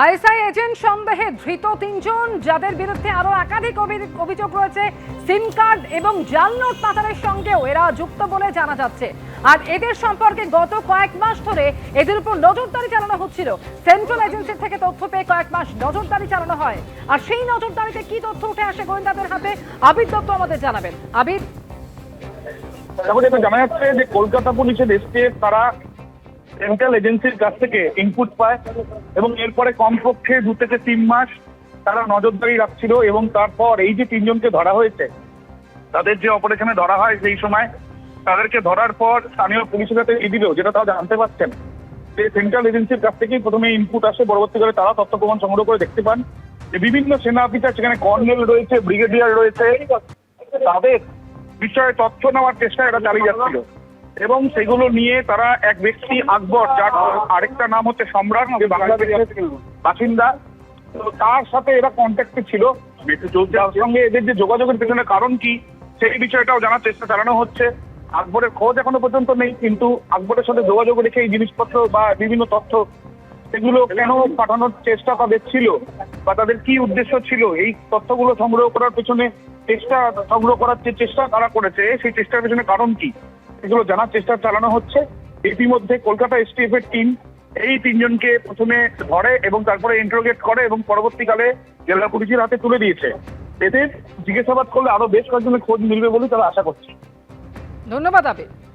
ISI agent সন্দেহে ধৃত তিনজন, যাদের বিরুদ্ধে আরো একাধিক অভিযোগ রয়েছে। সিম কার্ড এবং জাল নোট পাচারের সঙ্গেও এরা যুক্ত বলে জানা যাচ্ছে। আর এদের সম্পর্কে গত কয়েক মাস ধরে এদের উপর নজরদারি চালানো হচ্ছিল। সেন্ট্রাল এজেন্সি থেকে তথ্য পেয়ে কয়েক মাস নজরদারি চালানো হয়। আর সেই নজরদারিতে কি তথ্য উঠে আসে গোয়েন্দাদের হাতে, আবির দত্ত আমাদের জানাবেন। আবির, এখন এটা জানা যাচ্ছে যে কলকাতা পুলিশের এসছে তারা সেন্ট্রাল এজেন্সির কাছ থেকে ইনপুট পায় এবং এরপরে কমপক্ষে 2 থেকে 3 মাস তারা নজরদারি রাখছিল। এবং তারপর এই যে তিনজনকে ধরা হয়েছে, তাদের যে অপারেশনে ধরা হয় সেই সময় তাদেরকে ধরার পর স্থানীয় পুলিশের কাছে দিল, যেটা তারা জানতে পারছেন যে সেন্ট্রাল এজেন্সির কাছ থেকেই প্রথমে ইনপুট আসে। পরবর্তীকালে তারা তথ্য প্রমাণ সংগ্রহ করে দেখতে পান যে বিভিন্ন সেনা অফিসার, সেখানে কর্নেল রয়েছে, ব্রিগেডিয়ার রয়েছে, তাদের বিষয়ে তথ্য নেওয়ার চেষ্টা এটা চালিয়ে যাচ্ছিল। এবং সেগুলো নিয়ে তারা এক ব্যক্তি আকবর, যার আরেকটা নাম হচ্ছে সম্রাট, যে বাংলাদেশের বাসিন্দা, তো তার সাথে এরা কন্ট্যাক্টে ছিল। যার সঙ্গে এদের যে যোগাযোগের পেছনে কারণ কি সেই বিষয়টাও জানার চেষ্টা চালানো হচ্ছে। আকবরের খোঁজ এখনো পর্যন্ত নেই, কিন্তু আকবরের সাথে যোগাযোগ রেখে এই জিনিসপত্র বা বিভিন্ন তথ্য সেগুলো কেন পাঠানোর চেষ্টা তাদের ছিল বা তাদের কি উদ্দেশ্য ছিল, এই তথ্যগুলো সংগ্রহ করার পেছনে সংগ্রহ করার যে চেষ্টা তারা করেছে, সেই চেষ্টার পেছনে কারণ কি এগুলো জানার চেষ্টা চালানো হচ্ছে। ইতিমধ্যে কলকাতা এসটিএফ এর টিম এই তিনজনকে প্রথমে ধরে এবং তারপরে ইন্টারোগেট করে এবং পরবর্তীকালে জেলা পুলিশের হাতে তুলে দিয়েছে। এদের জিজ্ঞাসাবাদ করলে আরো বেশ কয়েকজনের খোঁজ মিলবে বলে তারা আশা করছে। ধন্যবাদ আবির।